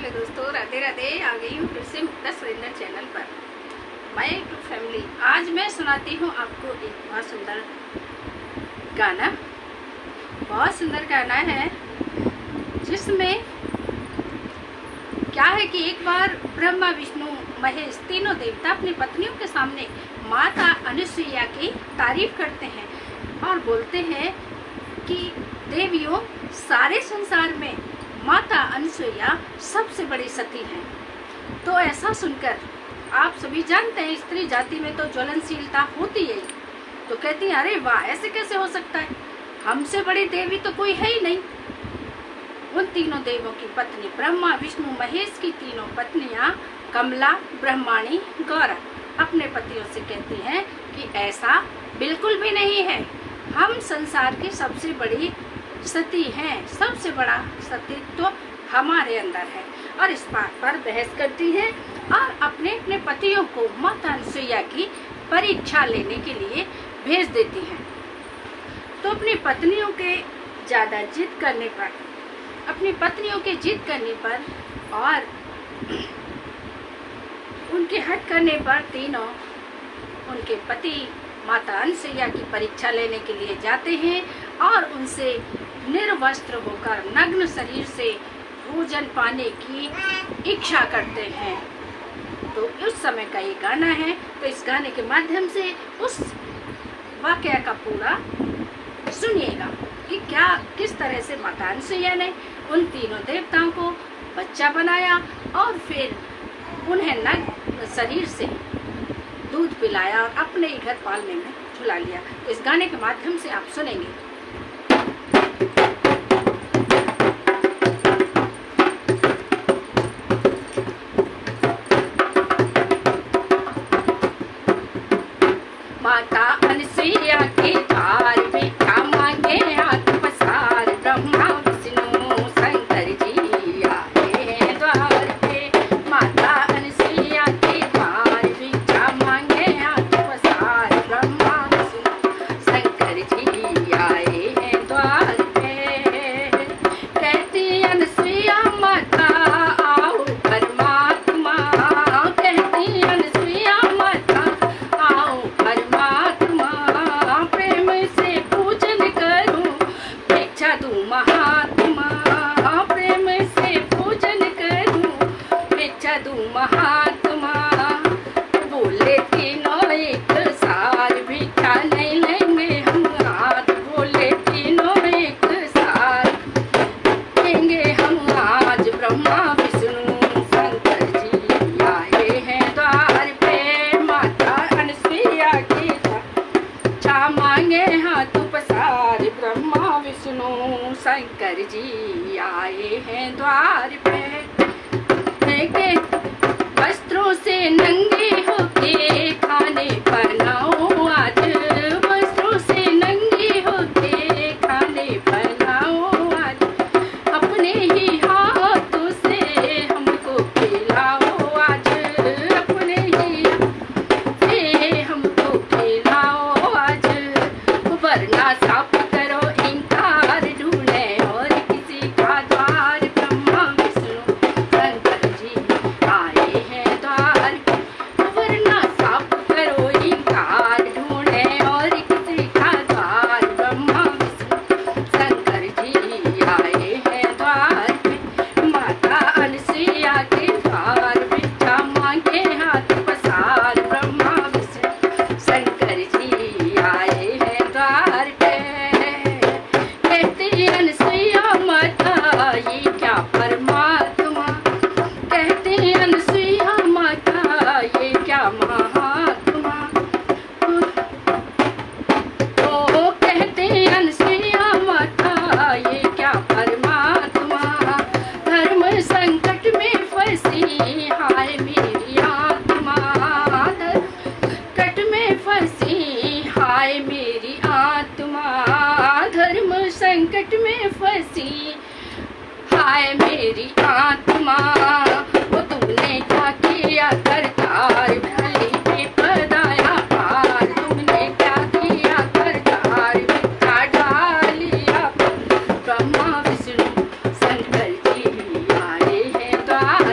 Hello दोस्तों, राधे राधे। आ गई हूँ फिर से मुक्ता सुरेंद्र चैनल पर माय टू फैमिली। आज मैं सुनाती हूँ आपको एक बहुत सुंदर गाना। बहुत सुंदर गाना है जिसमें क्या है कि एक बार ब्रह्मा विष्णु महेश तीनों देवता अपनी पत्नियों के सामने माता अनुसुईया की तारीफ करते हैं और बोलते हैं कि देवियों, सारे संसार में माता अनुसुईया सबसे बड़ी सती हैं। तो ऐसा सुनकर आप सभी जानते हैं स्त्री जाति में तो ज्वलनशीलता होती है। तो कहती है, अरे वाह, ऐसे कैसे हो सकता है, हमसे बड़ी देवी तो कोई है ही नहीं। उन तीनों देवों की पत्नी ब्रह्मा विष्णु महेश की तीनों पत्नियां कमला, ब्रह्माणी, गौरा अपने पतियों से कहती हैं कि ऐसा बिल्कुल भी नहीं है, हम संसार की सबसे बड़ी सती हैं, सबसे बड़ा सतीत्व तो हमारे अंदर है। और इस बात पर बहस करती हैं और अपने अपने पतियों को माता अनुसुईया की परीक्षा लेने के लिए भेज देती हैं। तो अपनी पत्नियों के ज़्यादा जिद करने पर, अपनी पत्नियों के जिद करने पर और उनके हट करने पर तीनों उनके पति माता अनुसुईया की परीक्षा लेने के लिए जाते हैं और उनसे निर्वस्त्र होकर नग्न शरीर से भोजन पाने की इच्छा करते हैं। तो उस समय का ये गाना है। तो इस गाने के माध्यम से उस वाकया का पूरा सुनिएगा कि क्या किस तरह से माता अनुसुईया ने उन तीनों देवताओं को बच्चा बनाया और फिर उन्हें नग्न शरीर से दूध पिलाया और अपने ही घर पालने में झुला लिया। तो इस गाने के माध्यम से आप सुनेंगे। माता अनुसुईया के द्वार पे क्या मांगे हाथ पसार, ब्रह्मा विष्णु शंकर जी आए हैं द्वार पे। माता अनुसुईया के द्वार पे क्या मांगे हाथ पसार, ब्रह्मा विष्णु शंकर जी आए हैं द्वार पे। कहती अनुसुईया माता आओ परमात्मा, कहती अनुसुईया माता आओ परमात्मा, प्रेम से पूजन करूं भिक्षा दूं महात्मा, प्रेम से पूजन करूं भिक्षा दूं महात्मा। बोले तीनों एक सार, भिक्षा नहीं लेंगे हम हाथ, बोले तीनों एक सार लेंगे हम आज। ब्रह्मा विष्णु शंकर जी आए हैं द्वार पे। माता अनुसुईया की क्या मांगे हाथ पसार, ब्रह्मा विष्णु शंकर जी आए हैं द्वार पे। देखे वस्त्रों से नंगे होके खाने बनाओ आज, वस्त्रों से नंगे होके खाने बनाओ आज, अपने ही हाथों से हमको खिलाओ आज, अपने ही से हमको खिलाओ आज। वरना साफ करो इनकार, ढूंढे और किसी का द्वार, ब्रह्मा विष्णु शंकर जी आए हैं द्वार। वरना साफ करो इनकार, ढूंढे और किसी का द्वार, ब्रह्मा विष्णु शंकर जी आए हैं द्वार पे। माता अनुसुईया के द्वार भिक्षा मांगे हाथ पसार, ब्रह्मा विष्णु शंकर जी आए हैं द्वार पे। कहती अनुसुईया माता ये क्या परमात्मा, कहती अनुसुईया माता ये क्या महात्मा। ओ कहती अनुसुईया माता ये क्या परमात्मा। धर्म संकट में फंसी हाय मेरी आत्मा, संकट में फंसी हाय मेरी आत्मा, धर्म संकट में फंसी हाय मेरी आत्मा। वो तुमने क्या किया करतार, भले बेपदाया पार, तुमने क्या किया करतार, भिक्षा डालिया ब्रह्मा विष्णु शंकर जी आए हैं द्वार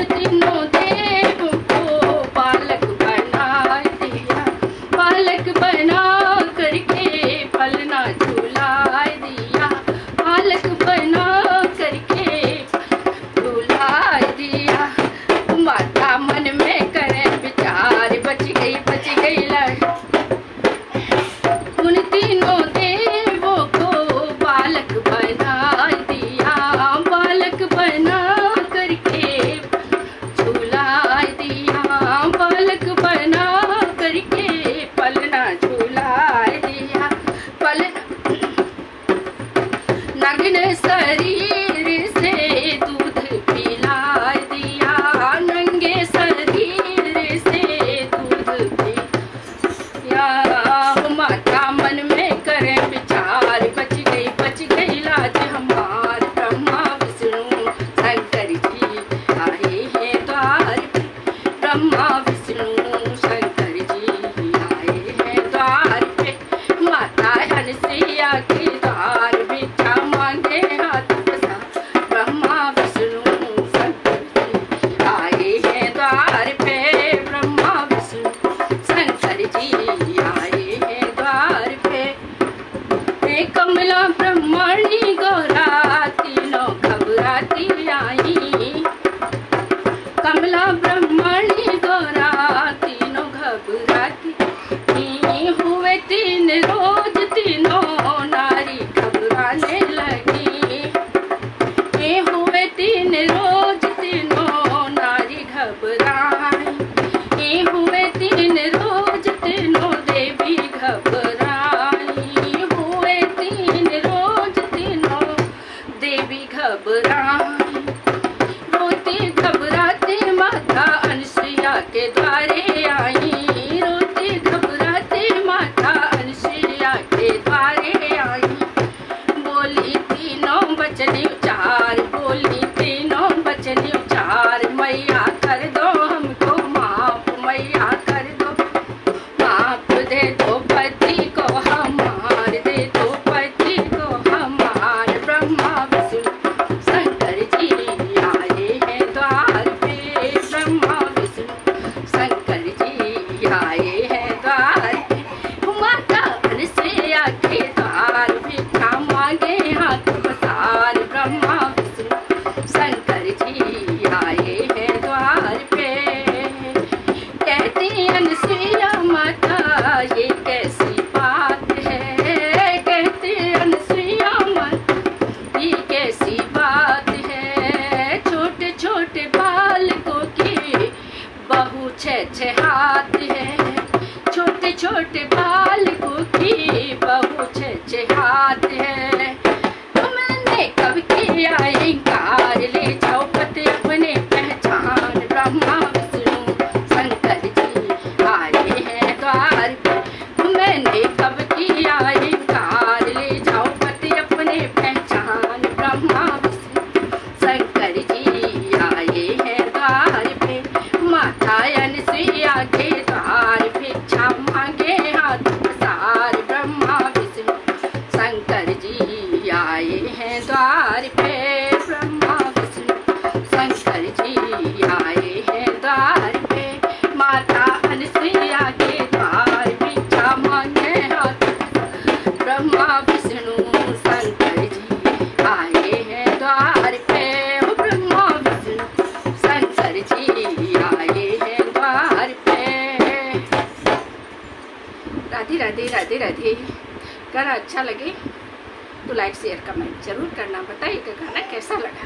तीनों देवों को बालक बना दिया, बालक बना करके पलना झूला दिया, बालक बना करके झूला दिया। माता मन में करे विचार, बच गई उन तीनों देवों को बालक बना दिया, बालक बना करके झूला दिया, बालक बना करके पलना झूला दिया। पलना नग्न शरीर से दूध पिला दिया, नंगे शरीर से दूध पिया। माता मन में करे विचार, बच गई लाज हमार। ब्रह्मा विष्णु शंकर जी आए हैं द्वार पे, ब्रह्मा विष्णु शंकर जी आए हैं द्वार पे। माता अनसुईया के द्वार भिक्षा मांगे हाथ पसार, ब्रह्मा विष्णु शंकर जी आए हैं द्वार पे, ब्रह्मा विष्णु शंकर जी आए हैं द्वार पे। कमला ब्रह्मणी गौरा तीनों घबराती आई, कमला ब्रह्मणी गौरा तीनों घबराती हुए। तीन रोज तीनों नारी घबराने लगी, हुए तीन रोज तीनों नारी घबराई, हुए तीन रोज तीनों देवी घबराई, हुए तीन रोज तीनों देवी घबराई। रोती घबराती माता अनसुईया के द्वारे आई, रोती घबराती माता अनसुईया के द्वारे आई। बोली तीनों वचन उचार, बोली तीनों वचन उचार, मैया कर दो हमको माफ, मैया कर दो माफ, दे दो पति को हमार, दे दो पति को हमार। ब्रह्मा विष्णु शंकर जी आए हैं द्वार पे, ब्रह्मा विष्णु शंकर जी आए हैं द्वार पे। माता अनसुईया के द्वार भिक्षा मांगे हाथ पसार, ब्रह्मा विष्णु शंकर जी आए हैं द्वार पे। कहती अनसुईया माता ये कैसी बात है, कहती अनसुईया माता ये कैसी बात है। छोटे छोटे बालकों की बहू छह हाथ है, छोटे छोटे बालकों की बहू छह हाथ है। तुमने कब किया इंकार, ले जाओ पति अपने पहचान। ब्रह्मा विष्णु शंकर जी आए हैं द्वार पे, मैंने कब किया इंकार, ले जाओ पति अपने पहचान। ब्रह्मा विष्णु शंकर जी आए हैं द्वार पे। माता अनसुईया के द्वार भिक्षा मांगे हाथ पसार, ब्रह्मा विष्णु शंकर जी आए हैं द्वार पे, ब्रह्मा विष्णु शंकर जी आए हैं द्वार पे। माता अनसुईया के द्वार भिक्षा मांगे हाथ पसार, ब्रह्मा विष्णु शंकर जी आए हैं द्वार पे, ब्रह्मा विष्णु शंकर जी आए हैं द्वार पे। राधे राधे राधे राधे। गाना अच्छा लगे तो लाइक शेयर कमेंट जरूर करना, बताइएगा गाना कैसा लगा।